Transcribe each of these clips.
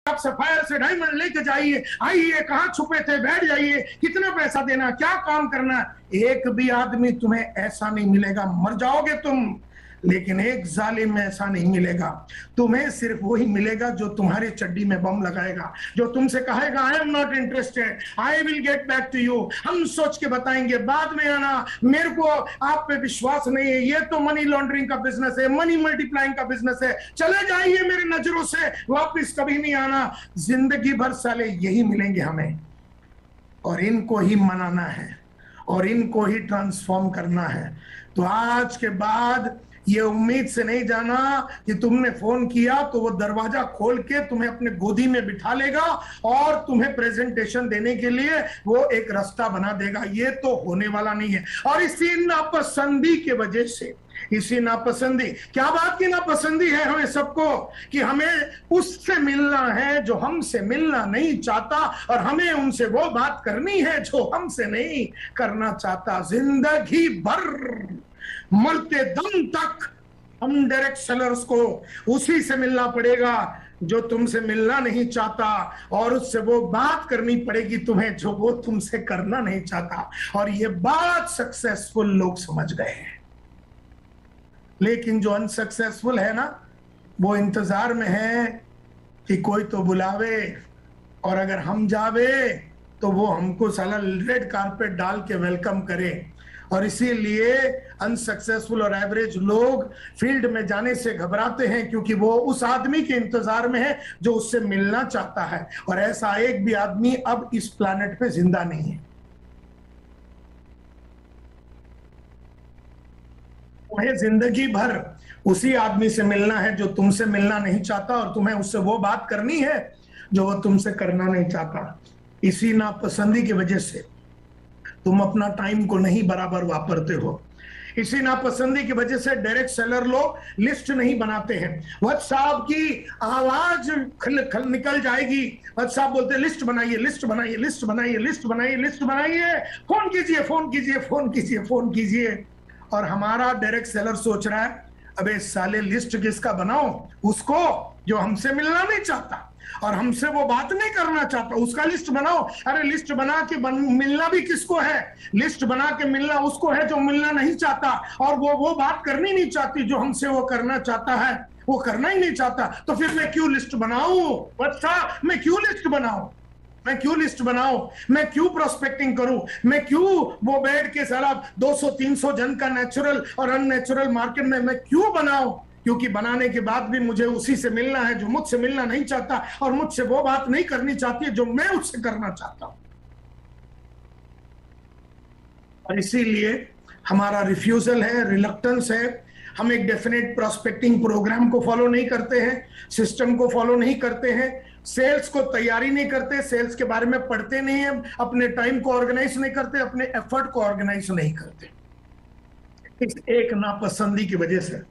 आप सफायर से डायमंड लेके जाइए, आइए, कहाँ छुपे थे, बैठ जाइए, कितना पैसा देना, क्या काम करना, एक भी आदमी तुम्हें ऐसा नहीं मिलेगा। मर जाओगे तुम, लेकिन एक जालिम में ऐसा नहीं मिलेगा। तुम्हें सिर्फ वही मिलेगा जो तुम्हारे चड्डी में बम लगाएगा, जो तुमसे कहेगा I am not interested, I will get back to you, हम सोच के बताएंगे, बाद में आना, मेरे को आप पे विश्वास नहीं है, ये तो मनी लॉन्ड्रिंग का बिजनेस है, मनी मल्टीप्लाइंग का बिजनेस है, चले जाइए मेरे नजरों से, वापिस कभी नहीं आना। जिंदगी भर साले यही मिलेंगे हमें, और इनको ही मनाना है और इनको ही ट्रांसफॉर्म करना है। तो आज के बाद ये उम्मीद से नहीं जाना कि तुमने फोन किया तो वो दरवाजा खोल के तुम्हें अपने गोदी में बिठा लेगा और तुम्हें प्रेजेंटेशन देने के लिए वो एक रास्ता बना देगा। ये तो होने वाला नहीं है। और इसी नापसंदी के वजह से, इसी नापसंदी, क्या बात की नापसंदी है हमें सबको, कि हमें उससे मिलना है जो हमसे मिलना नहीं चाहता, और हमें उनसे वो बात करनी है जो हमसे नहीं करना चाहता। जिंदगी भर मरते दम तक हम डायरेक्ट सेलर्स को उसी से मिलना पड़ेगा जो तुमसे मिलना नहीं चाहता, और उससे वो बात करनी पड़ेगी तुम्हें जो वो तुमसे करना नहीं चाहता। और ये बात सक्सेसफुल लोग समझ गए हैं, लेकिन जो अनसक्सेसफुल है ना, वो इंतजार में है कि कोई तो बुलावे, और अगर हम जावे तो वो हमको साला रेड कारपेट डाल के वेलकम करे। और इसीलिए अनसक्सेसफुल और एवरेज लोग फील्ड में जाने से घबराते हैं, क्योंकि वो उस आदमी के इंतजार में है जो उससे मिलना चाहता है। और ऐसा एक भी आदमी अब इस प्लैनेट पे जिंदा नहीं है। तुम्हें जिंदगी भर उसी आदमी से मिलना है जो तुमसे मिलना नहीं चाहता, और तुम्हें उससे वो बात करनी है जो वो तुमसे करना नहीं चाहता। इसी नापसंदी की वजह से तुम अपना टाइम को नहीं बराबर वापरते हो। इसी नापसंदी की वजह से डायरेक्ट सेलर लोग लिस्ट नहीं बनाते हैं। वत्स साहब की आवाज निकल जाएगी, वत्स साहब बोलते लिस्ट बनाइए, लिस्ट बनाइए, लिस्ट बनाइए, लिस्ट बनाइए, लिस्ट बनाइए, फोन कीजिए, फोन कीजिए, फोन कीजिए, फोन कीजिए। और हमारा डायरेक्ट सेलर सोच रहा है, अबे साले लिस्ट किसका बनाओ, उसको जो हमसे मिलना नहीं चाहता और हमसे वो बात नहीं करना चाहता, उसका लिस्ट बनाओ। अरे लिस्ट बना के मिलना भी किसको है, लिस्ट बना के मिलना उसको है जो मिलना नहीं चाहता, और वो बात करनी नहीं चाहती जो हमसे वो करना चाहता है, वो करना ही नहीं चाहता। तो फिर मैं क्यों लिस्ट बनाऊं? अच्छा, मैं क्यों लिस्ट बनाऊं, मैं क्यों लिस्ट बनाऊं, मैं क्यों प्रोस्पेक्टिंग करूं, मैं क्यों वो बैठ के सारा 200-300 जन का नेचुरल और अननेचुरल मार्केट में मैं क्यों बनाऊं? क्योंकि बनाने के बाद भी मुझे उसी से मिलना है जो मुझसे मिलना नहीं चाहता, और मुझसे वो बात नहीं करनी चाहती है जो मैं उससे करना चाहता हूं। और इसीलिए हमारा रिफ्यूजल है, रिलक्टेंस है। हम एक डेफिनेट प्रोस्पेक्टिंग प्रोग्राम को फॉलो नहीं करते हैं, सिस्टम को फॉलो नहीं करते हैं, सेल्स को तैयारी नहीं करते, सेल्स के बारे में पढ़ते नहीं है, अपने टाइम को ऑर्गेनाइज नहीं करते, अपने एफर्ट को ऑर्गेनाइज नहीं करते, इस एक नापसंदी की वजह से।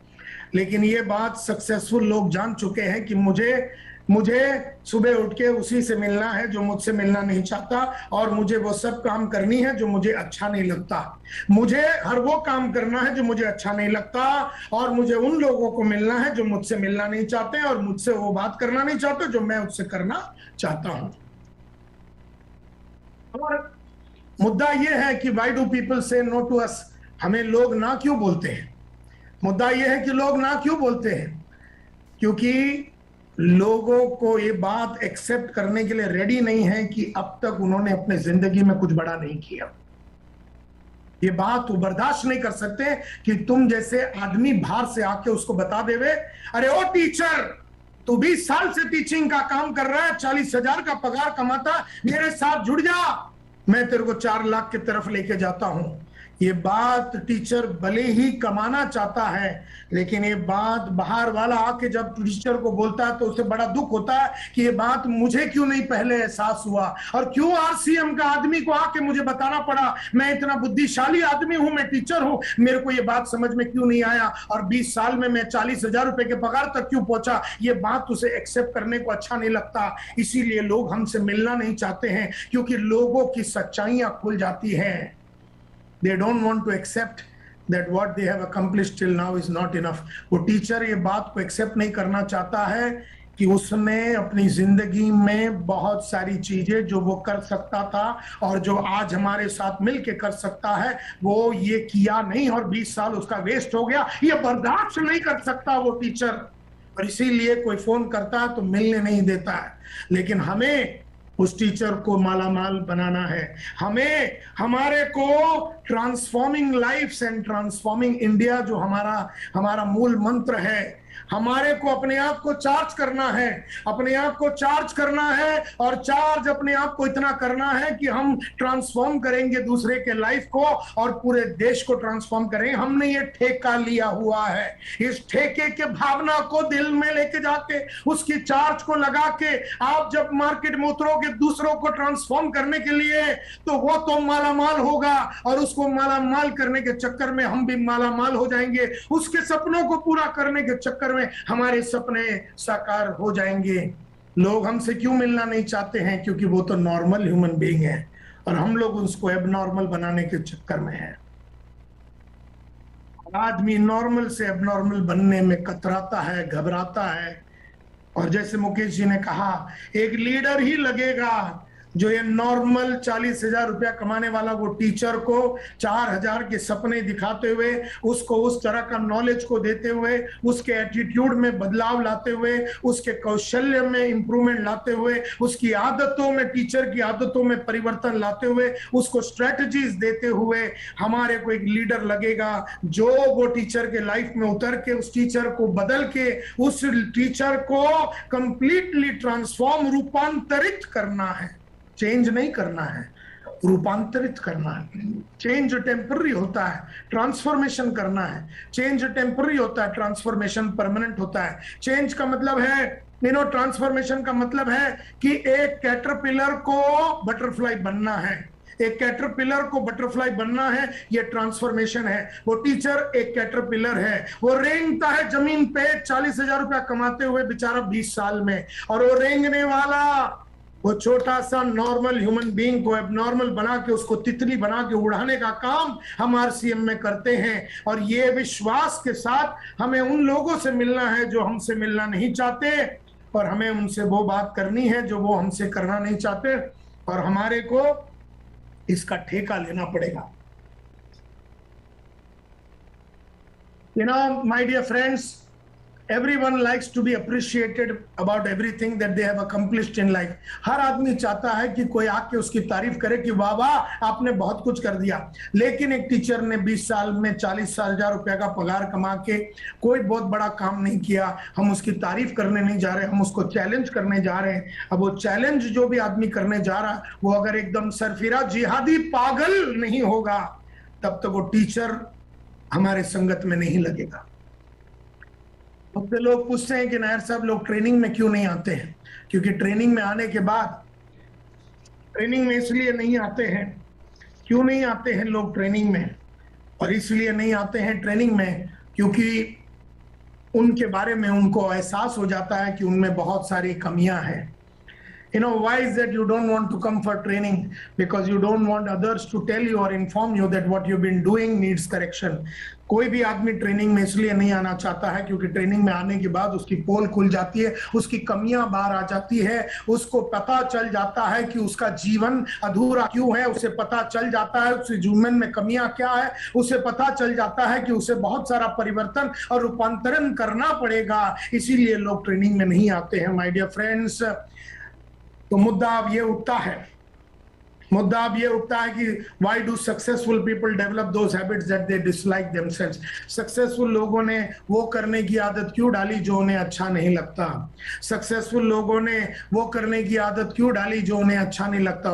लेकिन ये बात सक्सेसफुल लोग जान चुके हैं कि मुझे सुबह उठ के उसी से मिलना है जो मुझसे मिलना नहीं चाहता, और मुझे वो सब काम करनी है जो मुझे अच्छा नहीं लगता, मुझे हर वो काम करना है जो मुझे अच्छा नहीं लगता, और मुझे उन लोगों को मिलना है जो मुझसे मिलना नहीं चाहते और मुझसे वो बात करना नहीं चाहते जो मैं उससे करना चाहता हूं। और मुद्दा यह है कि व्हाई डू पीपल से नो टू अस, हमें लोग ना क्यों बोलते हैं? मुद्दा यह है कि लोग ना क्यों बोलते हैं, क्योंकि लोगों को ये बात एक्सेप्ट करने के लिए रेडी नहीं है कि अब तक उन्होंने अपने जिंदगी में कुछ बड़ा नहीं किया। ये बात वो बर्दाश्त नहीं कर सकते कि तुम जैसे आदमी बाहर से आके उसको बता देवे, अरे ओ टीचर, तू 20 साल से टीचिंग का काम कर रहा है, 40,000 का पगार कमाता, मेरे साथ जुड़ जा, मैं तेरे को 4 लाख की तरफ लेके जाता हूं। ये बात टीचर भले ही कमाना चाहता है, लेकिन ये बात बाहर वाला आके जब टीचर को बोलता है तो उसे बड़ा दुख होता है कि ये बात मुझे क्यों नहीं पहले एहसास हुआ, और क्यों आरसीएम का आदमी को आके मुझे बताना पड़ा, मैं इतना बुद्धिशाली आदमी हूं, मैं टीचर हूं, मेरे को ये बात समझ में क्यों नहीं आया, और 20 साल में मैं 40,000 रुपए के पगार तक क्यों पहुंचा। ये बात उसे एक्सेप्ट करने को अच्छा नहीं लगता। इसीलिए लोग हमसे मिलना नहीं चाहते हैं, क्योंकि लोगों की सच्चाइयां खुल जाती हैं। They don't want to accept that what they have accomplished till now is not enough. वो टीचर ये बात को एक्सेप्ट नहीं करना चाहता है कि उसने अपनी जिंदगी में बहुत सारी चीजें जो वो कर सकता था और जो आज हमारे साथ मिलके कर सकता है, वो ये किया नहीं और 20 साल उसका वेस्ट हो गया। ये बर्दाश्त नहीं कर सकता वो टीचर, और इसीलिए कोई फोन करता है तो मिलने नहीं देता है। लेकिन हमें उस टीचर को मालामाल बनाना है। हमें, हमारे को transforming lifes and transforming India जो हमारा मूल मंत्र है, हमारे को अपने आप को चार्ज करना है, अपने आप को चार्ज करना है, और चार्ज अपने आप को इतना करना है कि हम ट्रांसफॉर्म करेंगे दूसरे के लाइफ को और पूरे देश को ट्रांसफॉर्म करेंगे। हमने ये ठेका लिया हुआ है, इस ठेके के भावना को दिल में लेके जाके उसकी चार्ज को लगा के आप जब मार्केट में उतरोगे दूसरों को ट्रांसफॉर्म करने के लिए, तो वो तो मालामाल होगा और उसको मालामाल करने के चक्कर में हम भी मालामाल हो जाएंगे। उसके सपनों को पूरा करने के चक्कर में हमारे सपने साकार हो जाएंगे। लोग हमसे क्यों मिलना नहीं चाहते हैं? क्योंकि वो तो नॉर्मल ह्यूमन बीइंग है और हम लोग उसको एबनॉर्मल बनाने के चक्कर में हैं। आदमी नॉर्मल से एबनॉर्मल बनने में कतराता है, घबराता है। और जैसे मुकेश जी ने कहा, एक लीडर ही लगेगा जो ये नॉर्मल 40,000 रुपया कमाने वाला वो टीचर को 4,000 के सपने दिखाते हुए, उसको उस तरह का नॉलेज को देते हुए, उसके एटीट्यूड में बदलाव लाते हुए, उसके कौशल्य में इंप्रूवमेंट लाते हुए, उसकी आदतों में, टीचर की आदतों में परिवर्तन लाते हुए, उसको स्ट्रेटजीज देते हुए हमारे को एक लीडर लगेगा जो वो टीचर के लाइफ में उतर के उस टीचर को बदल के उस टीचर को कंप्लीटली ट्रांसफॉर्म, रूपांतरित करना है। चेंज नहीं करना है, रूपांतरित करना है। चेंज टेम्पररी होता है, ट्रांसफॉर्मेशन करना है। चेंज टेम्पररी होता है, ट्रांसफॉर्मेशन परमानेंट होता है। चेंज का मतलब है, ट्रांसफॉर्मेशन का मतलब है कि एक कैटरपिलर को बटरफ्लाई बनना है, एक कैटरपिलर को बटरफ्लाई बनना है, ये ट्रांसफॉर्मेशन है। वो टीचर एक कैटरपिलर है, वो रेंगता है जमीन पे 40,000 रुपया कमाते हुए बेचारा 20 साल में, और वो रेंगने वाला वो छोटा सा नॉर्मल ह्यूमन बीइंग को एबनॉर्मल बना के उसको तितली बना के उड़ाने का काम हम आरसीएम में करते हैं। और ये विश्वास के साथ हमें उन लोगों से मिलना है जो हमसे मिलना नहीं चाहते, और हमें उनसे वो बात करनी है जो वो हमसे करना नहीं चाहते, और हमारे को इसका ठेका लेना पड़ेगा। My dear friends, everyone likes to be appreciated about everything that they have accomplished in life. हर आदमी चाहता है कि कोई आके उसकी तारीफ करे कि वाह वाह आपने बहुत कुछ कर दिया। लेकिन एक टीचर ने 20 साल में 40,000 रुपया का पगार कमा के कोई बहुत बड़ा काम नहीं किया, हम उसकी तारीफ करने नहीं जा रहे, हम उसको चैलेंज करने जा रहे हैं। अब वो चैलेंज जो भी आदमी करने जा रहा है, वो अगर एकदम सरफिरा जिहादी पागल नहीं होगा, तब तक वो टीचर हमारे संगत में नहीं लगेगा। तो लोग पूछते हैं कि नायर साहब लोग ट्रेनिंग में क्यों नहीं आते हैं? क्योंकि ट्रेनिंग में आने के बाद, ट्रेनिंग में इसलिए नहीं आते हैं, क्यों नहीं आते हैं लोग ट्रेनिंग में? और इसलिए नहीं आते हैं ट्रेनिंग में क्योंकि उनके बारे में उनको एहसास हो जाता है कि उनमें बहुत सारी कमियां हैं। Why is that you don't want to come for training? Because you don't want others to tell you or inform you that what you've been doing needs correction. कोई भी आदमी ट्रेनिंग में इसलिए नहीं आना चाहता है क्योंकि ट्रेनिंग में आने के बाद उसकी पोल खुल जाती है, उसकी कमियां बाहर आ जाती है, उसको पता चल जाता है कि उसका जीवन अधूरा क्यों है, उसे पता चल जाता है उसके जीवन में कमियां क्या है, उसे पता चल जाता है कि उसे बहुत सारा परिवर्तन और रूपांतरण करना पड़ेगा। इसीलिए लोग ट्रेनिंग में नहीं आते हैं माय डियर फ्रेंड्स। तो मुद्दा अब ये उठता है कि why do successful people develop those habits that they dislike themselves? Successful लोगों ने वो करने की आदत क्यों डाली जो उन्हें अच्छा नहीं लगता? सक्सेसफुल लोगों ने वो करने की आदत क्यों डाली जो उन्हें अच्छा नहीं लगता?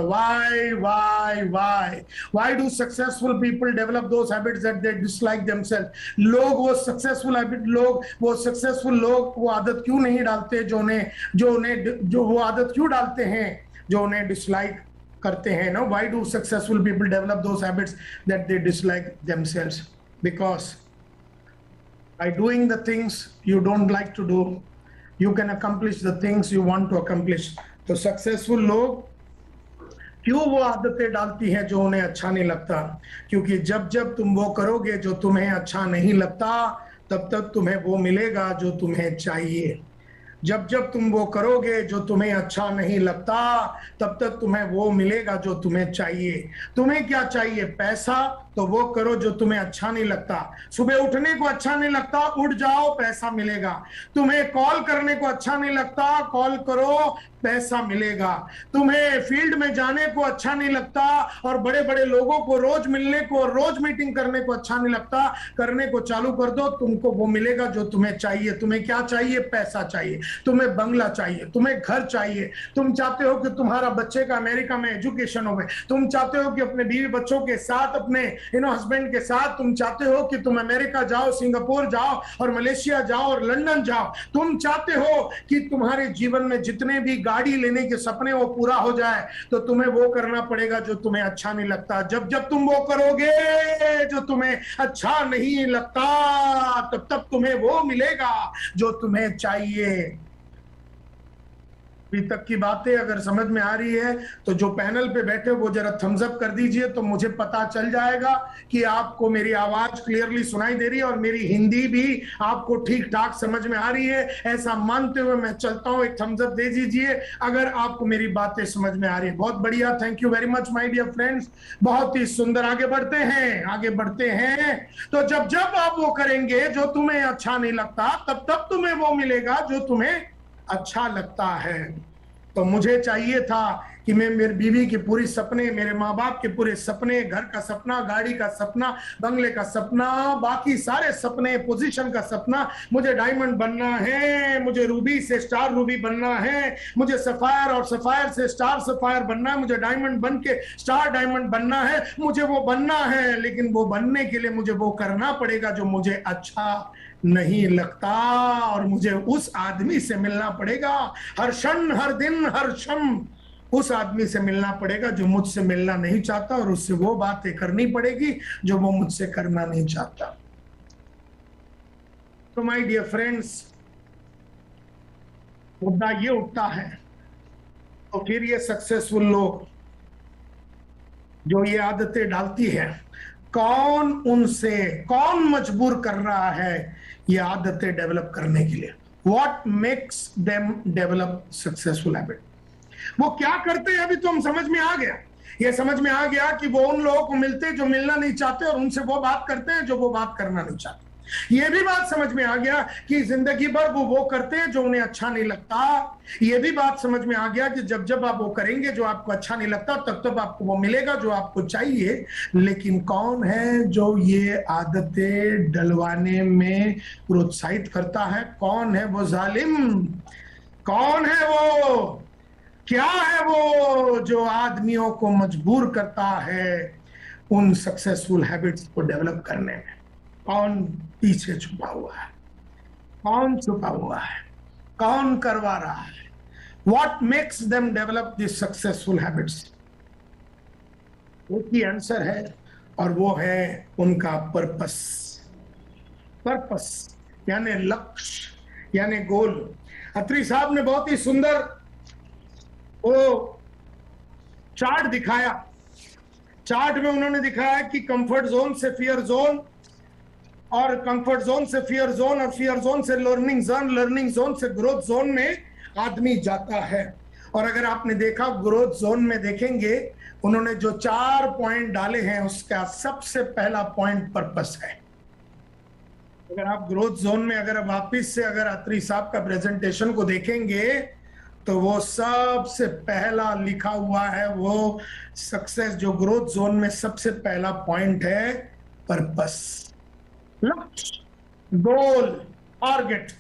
Why do successful people develop those habits that they dislike themselves? लोग वो सक्सेसफुल हैबिट, वो सक्सेसफुल लोग वो आदत क्यों नहीं डालते जो वो आदत क्यों डालते हैं जो उन्हें डिसलाइक करते हैं? ना, why do successful people develop those habits that they dislike themselves? Because by doing the things you don't like to do, you can accomplish the things you want to accomplish. तो successful लोग क्यों वो आदतें डालती हैं जो उन्हें अच्छा नहीं लगता? क्योंकि जब तुम वो करोगे जो तुम्हें अच्छा नहीं लगता, तब तक तुम्हें वो मिलेगा जो तुम्हें चाहिए। जब जब तुम वो करोगे जो तुम्हें अच्छा नहीं लगता, तब तक तुम्हें वो मिलेगा जो तुम्हें चाहिए। तुम्हें क्या चाहिए? पैसा, तो वो करो जो तुम्हें अच्छा नहीं लगता। सुबह उठने को अच्छा नहीं लगता, उठ जाओ, पैसा मिलेगा। तुम्हें कॉल करने को अच्छा नहीं लगता, कॉल करो, पैसा मिलेगा। तुम्हें फील्ड में जाने को अच्छा नहीं लगता और बड़े बड़े लोगों को रोज मिलने को, रोज मीटिंग करने को अच्छा नहीं लगता, करने को चालू कर दो, तुमको वो मिलेगा जो तुम्हें चाहिए। तुम्हें क्या चाहिए? पैसा चाहिए। तुम्हें बंगला चाहिए, तुम्हें घर चाहिए। तुम चाहते हो कि तुम्हारा बच्चे का अमेरिका में एजुकेशन हो। तुम चाहते हो कि अपने बीवी बच्चों के साथ, अपने हस्बैंड के साथ, तुम चाहते हो कि तुम अमेरिका जाओ, सिंगापुर जाओ और मलेशिया जाओ और लंदन जाओ। तुम चाहते हो कि तुम्हारे जीवन में जितने भी गाड़ी लेने के सपने वो पूरा हो जाए, तो तुम्हें वो करना पड़ेगा जो तुम्हें अच्छा नहीं लगता। जब जब तुम वो करोगे जो तुम्हें अच्छा नहीं लगता, तब तब तुम्हें वो मिलेगा जो तुम्हें चाहिए। अभी तक की बातें अगर समझ में आ रही है तो जो पैनल पे बैठे वो जरा थम्स अप कर दीजिए, तो मुझे पता चल जाएगा कि आपको मेरी आवाज क्लियरली सुनाई दे रही है और मेरी हिंदी भी आपको ठीक ठाक समझ में आ रही है। ऐसा मानते हुए मैं चलता हूं, एक थम्स अप दे दीजिए अगर आपको मेरी बातें समझ में आ रही है। बहुत बढ़िया, thank you very much my dear friends, बहुत ही सुंदर। आगे बढ़ते हैं, आगे बढ़ते हैं। तो जब जब आप वो करेंगे जो तुम्हें अच्छा नहीं लगता, तब तब तुम्हें वो मिलेगा जो तुम्हें अच्छा लगता है। तो मुझे चाहिए था कि मैं मेरी बीवी के पूरी सपने, मेरे माँ बाप के पूरे सपने, घर का सपना, गाड़ी का सपना, बंगले का सपना, बाकी सारे सपने, पोजीशन का सपना, मुझे डायमंड बनना है, मुझे रूबी से स्टार रूबी बनना है, मुझे सफायर और सफायर से स्टार सफायर बनना है, मुझे डायमंड बन के स्टार डायमंड बनना है, मुझे वो बनना है। लेकिन वो बनने के लिए मुझे वो करना पड़ेगा जो मुझे अच्छा नहीं लगता, और मुझे उस आदमी से मिलना पड़ेगा हर क्षण, हर दिन, हर क्षण उस आदमी से मिलना पड़ेगा जो मुझसे मिलना नहीं चाहता, और उससे वो बातें करनी पड़ेगी जो वो मुझसे करना नहीं चाहता। तो माय डियर फ्रेंड्स, मुद्दा ये उठता है, तो फिर ये सक्सेसफुल लोग जो ये आदतें डालती है, कौन मजबूर कर रहा है ये आदतें डेवलप करने के लिए? What makes them develop successful habit? वो क्या करते हैं? अभी तो हम समझ में आ गया, ये समझ में आ गया कि वो उन लोगों को मिलते जो मिलना नहीं चाहते और उनसे वो बात करते हैं जो वो बात करना नहीं चाहते। ये भी बात समझ में आ गया कि जिंदगी भर वो करते हैं जो उन्हें अच्छा नहीं लगता। ये भी बात समझ में आ गया कि जब जब आप वो करेंगे जो आपको अच्छा नहीं लगता, तब तब आपको वो मिलेगा जो आपको चाहिए। लेकिन कौन है जो ये आदतें डलवाने में प्रोत्साहित करता है? कौन है वो जालिम? कौन है वो? क्या है वो जो आदमियों को मजबूर करता है उन सक्सेसफुल हैबिट्स को डेवलप करने में? कौन पीछे छुपा हुआ है? कौन छुपा हुआ है? कौन करवा रहा है? What makes them develop these successful habits? एक ही आंसर है, और वो है उनका पर्पस। पर्पस यानी लक्ष्य, यानी गोल। अत्री साहब ने बहुत ही सुंदर वो चार्ट दिखाया। चार्ट में उन्होंने दिखाया कि कंफर्ट जोन से फियर जोन, और कंफर्ट जोन से फियर जोन, और फियर जोन से लर्निंग जोन, लर्निंग जोन से ग्रोथ जोन में आदमी जाता है। और अगर आपने देखा ग्रोथ जोन में, देखेंगे उन्होंने जो 4 पॉइंट डाले हैं, उसका सबसे पहला पॉइंट पर्पस है। अगर आप ग्रोथ जोन में अगर वापिस से अगर अत्री साहब का प्रेजेंटेशन को देखेंगे, तो वो सबसे पहला लिखा हुआ है, वो सक्सेस जो ग्रोथ जोन में सबसे पहला पॉइंट है, पर्पस, लक्ष्य, गोल, टारगेट।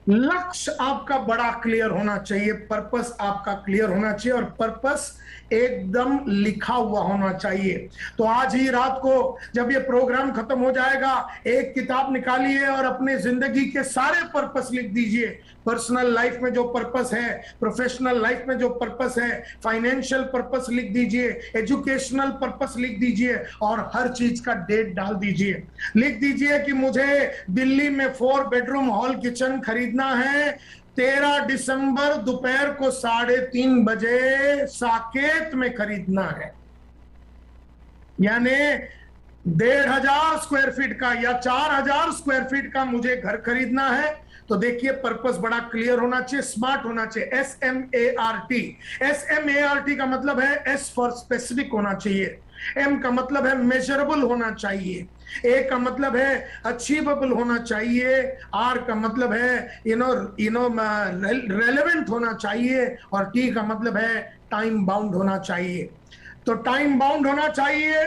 लक्ष्य आपका बड़ा क्लियर होना चाहिए, पर्पस आपका क्लियर होना चाहिए, और पर्पस एकदम लिखा हुआ होना चाहिए। तो आज ही रात को जब ये प्रोग्राम खत्म हो जाएगा, एक किताब निकालिए और अपने जिंदगी के सारे पर्पस लिख दीजिए। पर्सनल लाइफ में जो पर्पस है, प्रोफेशनल लाइफ में जो पर्पस है, फाइनेंशियल पर्पस लिख दीजिए, एजुकेशनल पर्पस लिख दीजिए, और हर चीज का डेट डाल दीजिए। लिख दीजिए कि मुझे दिल्ली में 4 बेडरूम हॉल किचन खरीदना है, 13 दिसंबर दोपहर को 3:30 बजे साकेत में खरीदना है। यानी 1,500 स्क्वायर फीट का या 4,000 स्क्वायर फीट का मुझे घर खरीदना है, तो देखिए पर्पस बड़ा क्लियर होना चाहिए, स्मार्ट होना चाहिए। SMART, SMART का मतलब है एस फॉर स्पेसिफिक होना चाहिए, एम का मतलब है मेजरेबल होना चाहिए, ए का मतलब है अचीवेबल होना चाहिए, आर का मतलब है रेलेवेंट होना चाहिए, और टी का मतलब है टाइम बाउंड होना चाहिए। तो टाइम बाउंड होना चाहिए,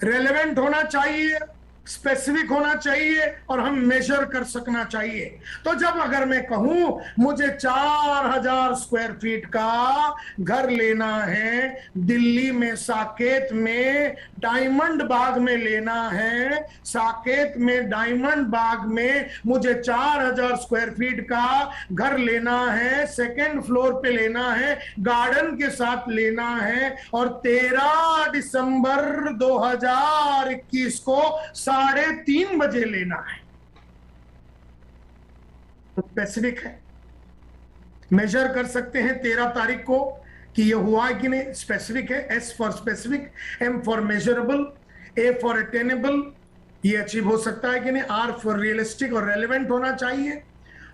रेलेवेंट होना चाहिए, स्पेसिफिक होना चाहिए, और हम मेजर कर सकना चाहिए। तो जब अगर मैं कहूं मुझे 4,000 स्क्वायर फीट का घर लेना है, दिल्ली में साकेत में डायमंड बाग में लेना है, साकेत में डायमंड बाग में मुझे 4,000 स्क्वायर फीट का घर लेना है, सेकेंड फ्लोर पे लेना है, गार्डन के साथ लेना है, और 13 दिसंबर 2021 को 3:30 बजे लेना है। तो स्पेसिफिक है, मेजर कर सकते हैं 13 तारीख को कि ये हुआ है कि नहीं, स्पेसिफिक है। S for specific, M for measurable, A for attainable, ये अचीव हो सकता है कि नहीं, आर फॉर रियलिस्टिक और रेलेवेंट होना चाहिए,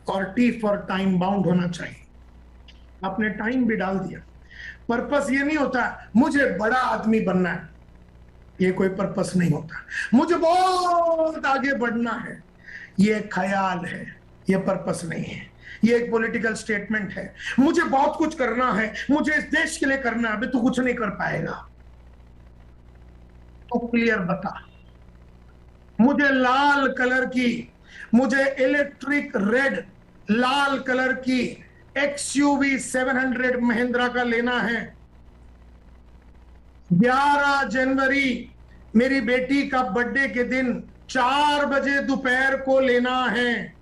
और टी फॉर टाइम बाउंड होना चाहिए। आपने टाइम भी डाल दिया। पर्पस ये नहीं होता मुझे बड़ा आदमी बनना है, ये कोई पर्पस नहीं होता। मुझे बहुत आगे बढ़ना है, ये ख्याल है, ये पर्पस नहीं है, ये एक पॉलिटिकल स्टेटमेंट है। मुझे बहुत कुछ करना है, मुझे इस देश के लिए करना है, अभी तो कुछ नहीं कर पाएगा। तो क्लियर बता, मुझे लाल कलर की, मुझे इलेक्ट्रिक रेड लाल कलर की XUV 700 महिंद्रा का लेना है। 11 जनवरी मेरी बेटी का बर्थडे के दिन 4 बजे दोपहर को लेना है,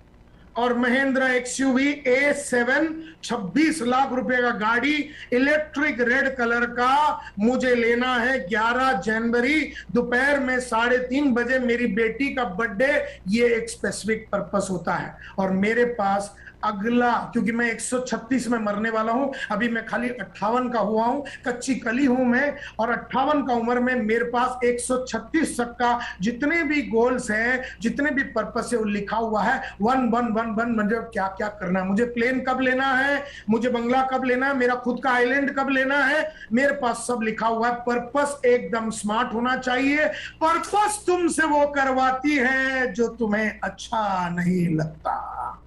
और महिंद्रा XUV A7 26 लाख रुपए का गाड़ी इलेक्ट्रिक रेड कलर का मुझे लेना है 11 जनवरी दोपहर में 3:30 बजे, मेरी बेटी का बर्थडे। ये एक स्पेसिफिक पर्पस होता है। और मेरे पास अगला, क्योंकि मैं 136 में मरने वाला हूं, अभी मैं खाली 58 का हुआ हूं, कच्ची कली हूं मैं, और 58 का उम्र में मेरे पास 136 तक का जितने भी गोल्स हैं, जितने भी पर्पस है, वो लिखा हुआ है 1 मतलब क्या क्या करना है। मुझे प्लेन कब लेना है, मुझे बंगला कब लेना है, मेरा खुद का आइलैंड कब लेना है, मेरे पास सब लिखा हुआ है। पर्पस एकदम स्मार्ट होना चाहिए। पर्पस तुमसे वो करवाती है जो तुम्हें अच्छा नहीं लगता।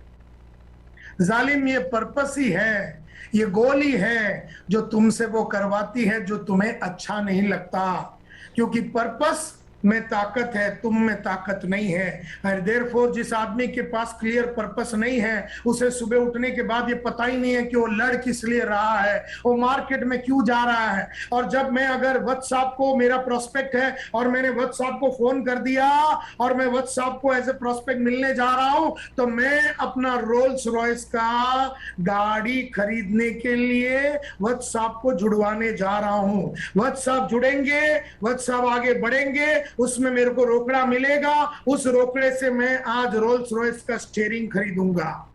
जालिम, ये पर्पस ही है, ये गोल ही है जो तुमसे वो करवाती है जो तुम्हें अच्छा नहीं लगता। क्योंकि पर्पस में ताकत है, तुम में ताकत नहीं है। देयरफॉर जिस आदमी के पास क्लियर पर्पस नहीं है, उसे सुबह उठने के बाद ये पता ही नहीं है कि वो लड़ किस लिए रहा है, वो मार्केट में क्यों जा रहा है। और जब मैं अगर वत्स साहब को, मेरा प्रोस्पेक्ट है और मैंने वत्स साहब को फोन कर दिया और मैं वत्स साहब को एज ए प्रोस्पेक्ट मिलने जा रहा हूं, तो मैं अपना रोल्स रॉयस का गाड़ी खरीदने के लिए वत्स साहब को जुड़वाने जा रहा हूं। वत्स साहब जुड़ेंगे, वत्स साहब आगे बढ़ेंगे, उसमें मेरे को रोकड़ा मिलेगा, उस रोकड़े से मैं आज रोल्स रॉयस का स्टीयरिंग खरीदूंगा।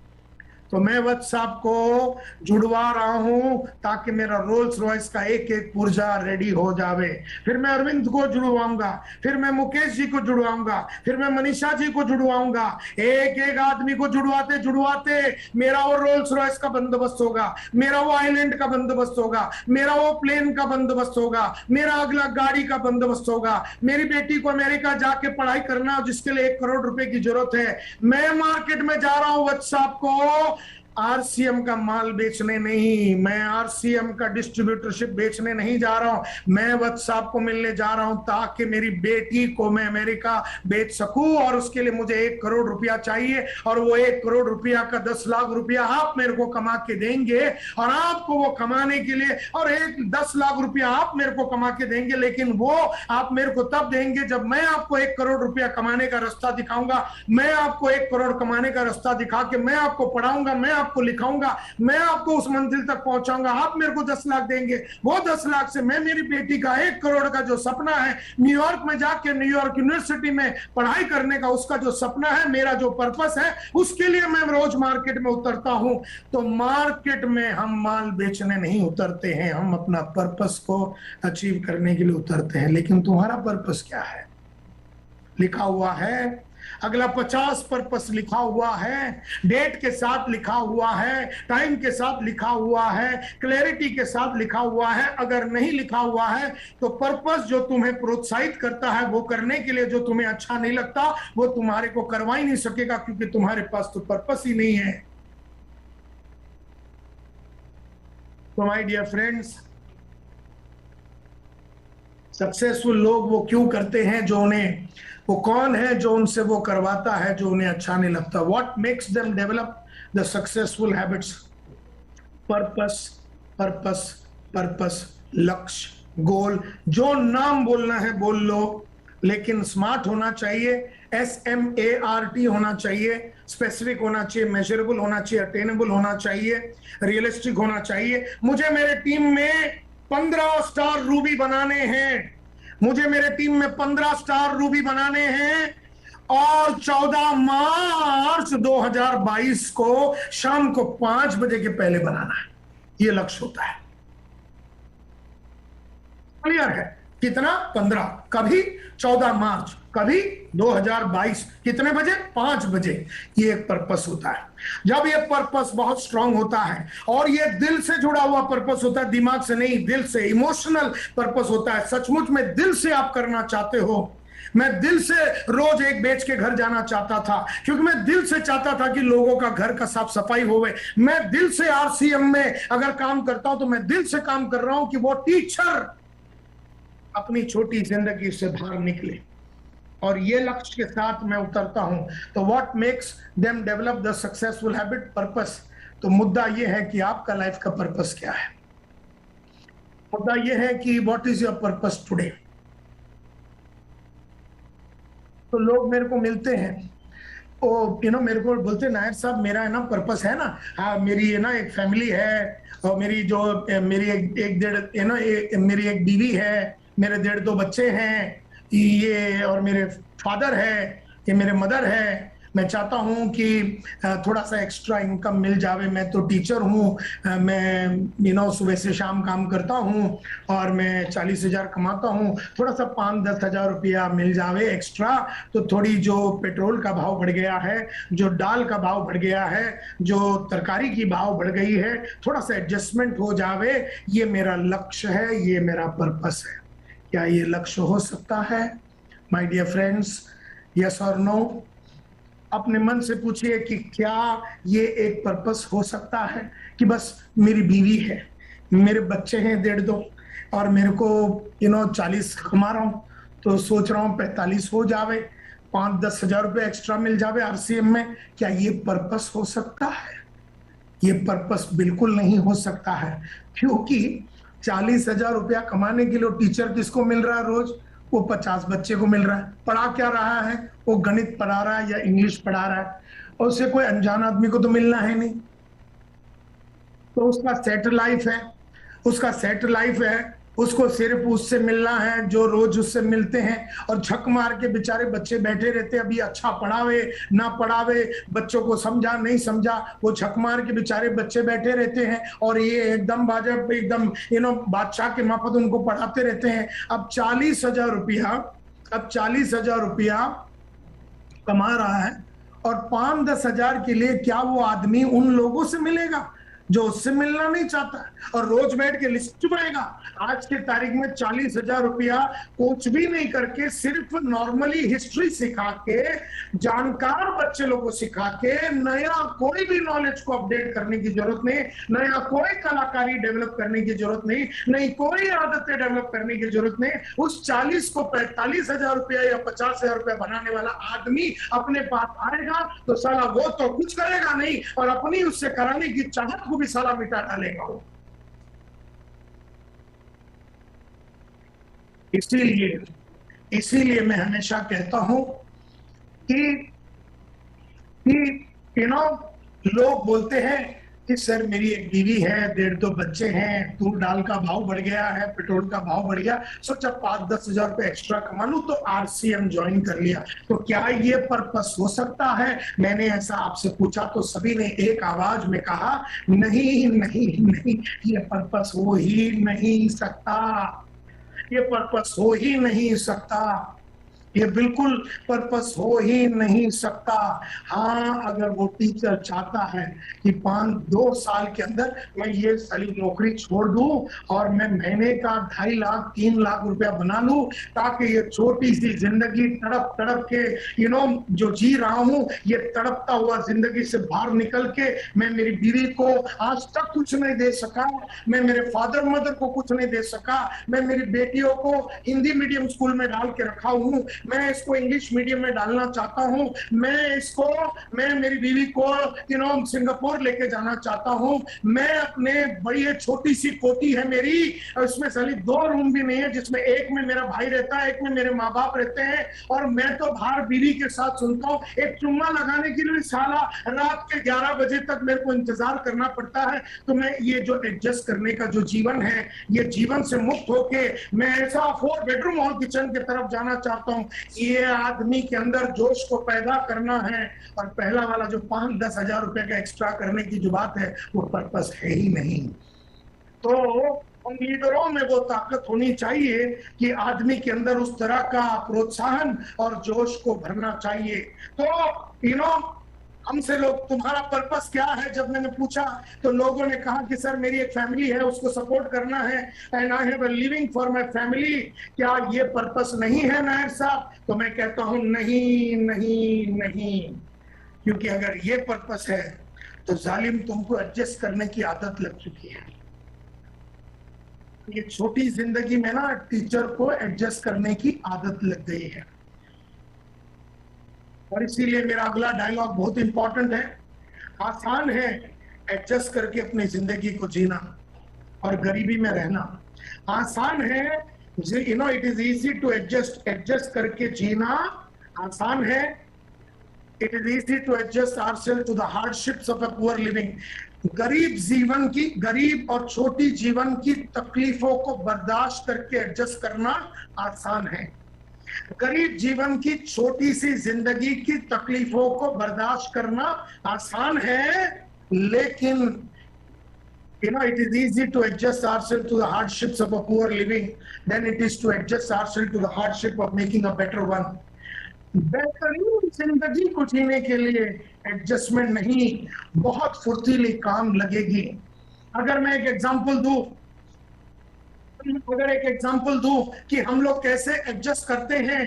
तो मैं वत्स साहब को जुड़वा रहा हूं ताकि मेरा रोल्स रॉयस का एक एक पुर्जा रेडी हो जावे। फिर मैं अरविंद को जुड़वाऊंगा, फिर मैं मुकेश जी को जुड़वाऊंगा, फिर मैं मनीषा जी को जुड़वाऊंगा। एक एक आदमी को जुड़वाते जुड़वाते मेरा वो रोल्स रॉयस का बंदोबस्त होगा, मेरा वो आइलैंड का बंदोबस्त होगा, मेरा वो प्लेन का बंदोबस्त होगा, मेरा अगला गाड़ी का बंदोबस्त होगा। मेरी बेटी को अमेरिका जाके पढ़ाई करना, जिसके लिए 1 करोड़ रुपए की जरूरत है। मैं मार्केट में जा रहा हूं वत्स साहब को RCM का माल बेचने नहीं, मैं RCM का डिस्ट्रीब्यूटरशिप बेचने नहीं जा रहा हूं। मैं वत्स साहब को मिलने जा रहा हूं ताकि मेरी बेटी को मैं अमेरिका बेच सकूं, और उसके लिए मुझे 1 करोड़ रुपया चाहिए, और वो 1 करोड़ रुपया का 10 लाख रुपया आप मेरे को कमा के देंगे, और आपको वो कमाने के लिए, और 10 लाख रुपया आप मेरे को कमा के देंगे, लेकिन वो आप मेरे को तब देंगे जब मैं आपको 1 करोड़ रुपया कमाने का रास्ता दिखाऊंगा। मैं आपको 1 करोड़ कमाने का रास्ता दिखा के मैं आपको पढ़ाऊंगा, मैं आपको लिखाऊंगा, मैं आपको उस मंजिल तक पहुंचाऊंगा। आप मेरे को 10 लाख देंगे, वो 10 लाख से मैं मेरी बेटी का 1 करोड़ का जो सपना है, न्यूयॉर्क में जाके न्यूयॉर्क यूनिवर्सिटी में पढ़ाई करने का, उसका जो सपना है, मेरा जो पर्पस है, उसके लिए मैं रोज मार्केट में उतरता हूं। तो मार्केट में हम माल बेचने नहीं उतरते हैं, हम अपना पर्पस को अचीव करने के लिए उतरते हैं। लेकिन तुम्हारा पर्पस क्या है? लिखा हुआ है, अगला 50 पर्पस लिखा हुआ है, डेट के साथ लिखा हुआ है, टाइम के साथ लिखा हुआ है, क्लैरिटी के साथ लिखा हुआ है। अगर नहीं लिखा हुआ है तो पर्पस जो तुम्हें प्रोत्साहित करता है वो करने के लिए जो तुम्हें अच्छा नहीं लगता वो तुम्हारे को करवा ही नहीं सकेगा, क्योंकि तुम्हारे पास तो पर्पस ही नहीं है। तो माय डियर फ्रेंड्स, सक्सेसफुल लोग वो क्यों करते हैं जो उन्हें, वो कौन है जो उनसे वो करवाता है जो उन्हें अच्छा नहीं लगता? What makes them develop the successful habits? Purpose, purpose, purpose, लक्ष्य, गोल। जो नाम बोलना है बोल लो, लेकिन स्मार्ट होना चाहिए, SMART होना चाहिए, स्पेसिफिक होना चाहिए, मेजरेबल होना चाहिए, अटेनेबल होना चाहिए, रियलिस्टिक होना चाहिए। मुझे मेरे टीम में 15 स्टार रूबी बनाने हैं, मुझे मेरे टीम में 15 स्टार रूबी बनाने हैं, और 14 मार्च 2022 को शाम को 5 बजे के पहले बनाना है। ये लक्ष्य होता है। क्लियर है? कितना? 15। कभी 14 मार्च, कभी 2022। कितने बजे? 5 बजे। ये एक पर्पस होता है। जब ये पर्पस बहुत स्ट्रांग होता है और ये दिल से जुड़ा हुआ पर्पस होता है, दिमाग से नहीं, दिल से, इमोशनल पर्पस होता है, सचमुच में दिल से आप करना चाहते हो। मैं दिल से रोज एक बेच के घर जाना चाहता था, क्योंकि मैं दिल से चाहता था कि लोगों का घर का साफ सफाई होवे। मैं दिल से RCM में अगर काम करता हूं तो मैं दिल से काम कर रहा हूं कि वो टीचर अपनी छोटी जिंदगी से बाहर निकले, और ये लक्ष्य के साथ मैं उतरता हूं। तो what makes them develop the successful habit? Purpose. तो मुद्दा ये है कि आपका लाइफ का पर्पस क्या है। मुद्दा ये है कि what is your purpose today. तो लोग मेरे को मिलते हैं, ओ मेरे को बोलते, नायर साहब मेरा है ना पर्पस है ना, हाँ मेरी है ना एक फैमिली है, और मेरी जो मेरी एक डेढ़ मेरी एक बीवी है, मेरे 1.5-2 बच्चे हैं, ये और मेरे फादर है, ये मेरे मदर है। मैं चाहता हूं कि थोड़ा सा एक्स्ट्रा इनकम मिल जावे। मैं तो टीचर हूं, मैं सुबह से शाम काम करता हूं और मैं 40,000 कमाता हूं। थोड़ा सा 5-10 हजार रुपया मिल जावे एक्स्ट्रा, तो थोड़ी जो पेट्रोल का भाव बढ़ गया है, जो दाल का भाव बढ़ गया है, जो तरकारी की भाव बढ़ गई है, थोड़ा सा एडजस्टमेंट हो जावे। ये मेरा लक्ष्य है, ये मेरा पर्पस है। क्या ये लक्ष्य हो सकता है माय डियर फ्रेंड्स? यस और नो? अपने मन से पूछिए कि क्या ये एक पर्पस हो सकता है कि बस मेरी बीवी है, मेरे बच्चे हैं 1.5-2, और मेरे को 40 कमा रहा हूं, तो सोच रहा हूं 45 हो जावे, 5-10 हजार रुपये एक्स्ट्रा मिल जावे RCM में। क्या ये पर्पस हो सकता है? ये पर्पस बिल्कुल नहीं हो सकता है, क्योंकि 40,000 रुपया कमाने के लिए टीचर किसको मिल रहा है रोज? वो 50 बच्चे को मिल रहा है। पढ़ा क्या रहा है? वो गणित पढ़ा रहा है या इंग्लिश पढ़ा रहा है, और उससे कोई अनजान आदमी को तो मिलना है नहीं। तो उसका सेट लाइफ है, उसका सेट लाइफ है, उसको सिर्फ उससे मिलना है जो रोज उससे मिलते हैं, और झक मार के बेचारे बच्चे बैठे रहते हैं। अभी अच्छा पढ़ावे ना पढ़ावे, बच्चों को समझा नहीं समझा, वो झक मार के बेचारे बच्चे बैठे रहते हैं, और ये एकदम बाजब एकदम बादशाह के माफत उनको पढ़ाते रहते हैं। अब 40,000 रुपया कमा रहा है, और 5-10 हजार के लिए क्या वो आदमी उन लोगों से मिलेगा जो उससे मिलना नहीं चाहता, और रोज बैठ के लिस्ट बनाएगा? आज के तारीख में 40,000 रुपया कुछ भी नहीं करके, सिर्फ नॉर्मली हिस्ट्री सिखा के, जानकार बच्चे लोगों को सिखा के, नया कोई भी नॉलेज को अपडेट करने की जरूरत नहीं, नया कोई कलाकारी डेवलप करने की जरूरत नहीं, नई कोई आदतें डेवलप करने की जरूरत नहीं। उस 40 को 45,000 रुपया या 50,000 रुपया बनाने वाला आदमी अपने पास आएगा तो साला वो तो कुछ करेगा नहीं, और अपनी उससे कराने की चाहत को भी साला मिटा डालेगा वो। इसीलिए मैं हमेशा कहता हूं कि लोग बोलते हैं कि सर मेरी एक बीवी है, 1.5-2 बच्चे हैं, तूर दाल का भाव बढ़ गया है, पेट्रोल का भाव बढ़ गया, सोचा 5-10 हजार रुपए एक्स्ट्रा कमा लूं तो RCM ज्वाइन कर लिया। तो क्या ये पर्पस हो सकता है? मैंने ऐसा आपसे पूछा तो सभी ने एक आवाज में कहा नहीं नहीं नहीं, ये पर्पस हो ही नहीं सकता, ये पर्पस हो ही नहीं सकता। ये बिल्कुल पर्पस हो ही नहीं सकता। हाँ, अगर वो टीचर चाहता है कि 2 साल के अंदर मैं ये सारी नौकरी छोड़ दूं और मैं महीने का 2.5 लाख 3 लाख रुपया बना लूं, ताकि ये छोटी सी जिंदगी तड़प तड़प के जो जी रहा हूं, ये तड़पता हुआ जिंदगी से बाहर निकल के मैं मेरी बीवी को आज तक कुछ नहीं दे सका, मैं मेरे फादर मदर को कुछ नहीं दे सका, मैं मेरी बेटियों को हिंदी मीडियम स्कूल में डाल के रखा हूं, मैं इसको इंग्लिश मीडियम में डालना चाहता हूं, मैं मेरी बीवी को सिंगापुर लेके जाना चाहता हूं, मैं अपने बड़ी छोटी सी कोठी है मेरी, उसमें साली 2 रूम भी नहीं है, जिसमें एक में मेरा भाई रहता है, एक में मेरे माँ बाप रहते हैं, और मैं तो बाहर बीवी के साथ सुनता हूँ, एक चुम्मा लगाने के लिए साला रात के 11 बजे तक मेरे को इंतजार करना पड़ता है। तो मैं ये जो एडजस्ट करने का जो जीवन है, ये जीवन से मुक्त होके मैं ऐसा 4 बेडरूम हॉल किचन की तरफ जाना चाहता हूँ। ये आदमी के अंदर जोश को पैदा करना है, और पहला वाला जो 5-10 हजार रुपए का एक्स्ट्रा करने की जो बात है, वो पर्पस है ही नहीं। तो उन लीडरों में वो ताकत होनी चाहिए कि आदमी के अंदर उस तरह का प्रोत्साहन और जोश को भरना चाहिए। तो हमसे लोग तुम्हारा पर्पस क्या है जब मैंने पूछा, तो लोगों ने कहा कि सर मेरी एक फैमिली है, उसको सपोर्ट करना है, and I have a living for my family. क्या ये पर्पस नहीं है नायर साहब? तो मैं कहता हूं नहीं नहीं नहीं, क्योंकि अगर ये पर्पस है तो जालिम तुमको एडजस्ट करने की आदत लग चुकी है। ये छोटी जिंदगी में ना टीचर को एडजस्ट करने की आदत लग गई है, और इसीलिए मेरा अगला डायलॉग बहुत इंपॉर्टेंट है। आसान है एडजस्ट करके अपनी जिंदगी को जीना और गरीबी में रहना, आसान है, it is easy to adjust करके जीना आसान है, it is easy to adjust ourselves to the hardships of a poor living. गरीब और छोटी जीवन की तकलीफों को बर्दाश्त करके एडजस्ट करना आसान है। गरीब जीवन की छोटी सी जिंदगी की तकलीफों को बर्दाश्त करना आसान है, लेकिन it is easy to adjust ourselves to the hardships of a poor living than it is to adjust ourselves to the hardship of making a better one. बेहतरीन जिंदगी को जीने के लिए एडजस्टमेंट नहीं, बहुत फुर्तीली काम लगेगी। अगर मैं एक एग्जांपल दूं कि हम लोग कैसे एडजस्ट करते हैं,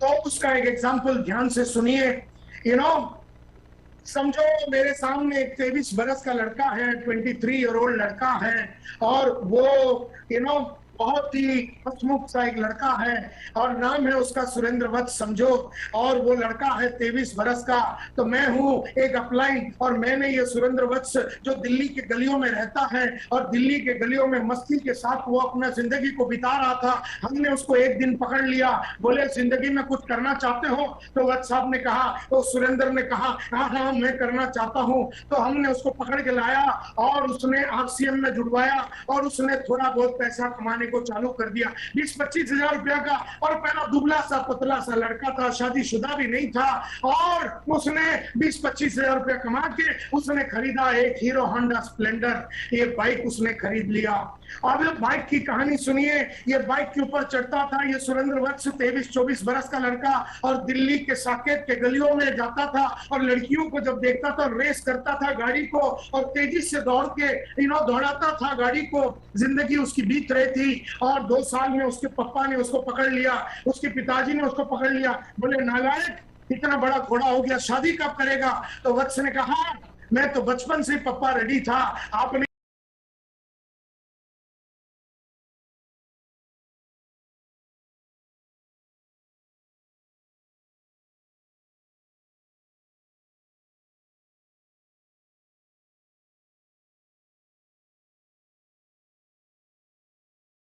तो उसका एक एग्जांपल ध्यान से सुनिए। समझो मेरे सामने एक 23 बरस का लड़का है, 23 ईयर ओल्ड लड़का है, और वो बहुत ही हंसमुख सा एक लड़का है, और नाम है उसका सुरेंद्र वत्स समझो, और वो लड़का है 23 बरस का। तो मैं हूँ एक अपलाइन, और मैंने ये सुरेंद्र वत्स जो दिल्ली के गलियों में रहता है, और दिल्ली के गलियों में मस्ती के साथ वो अपना जिंदगी को बिता रहा था, हमने उसको एक दिन पकड़ लिया, बोले जिंदगी में कुछ करना चाहते हो? तो वत्स साहब ने कहा, तो सुरेंद्र ने कहा हाँ हाँ मैं करना चाहता हूँ। तो हमने उसको पकड़ के लाया और उसने RCM में जुड़वाया, और उसने थोड़ा बहुत पैसा कमाने को चालू कर दिया, 20-25 हजार रुपया का। और पहला दुबला सा पतला सा लड़का था, शादीशुदा भी नहीं था, और उसने 20-25 हजार रुपया कमा के उसने खरीदा एक हीरो होंडा स्प्लेंडर, ये बाइक उसने खरीद लिया। अब बाइक की कहानी सुनिए। ये बाइक के ऊपर चढ़ता था ये सुरेंद्र वत्स, 23-24 बरस का लड़का, और दिल्ली के साकेत के गलियों में जाता था, और लड़कियों को जब देखता था रेस करता था गाड़ी को, और तेजी से दौड़ के दौड़ाता था गाड़ी को। जिंदगी उसकी बीत रही थी, और 2 साल में उसके पापा ने उसको पकड़ लिया, उसके पिताजी ने उसको पकड़ लिया, बोले नालायक इतना बड़ा घोड़ा हो गया, शादी कब करेगा? तो वत्स ने कहा मैं तो बचपन से पापा रेडी था, आपने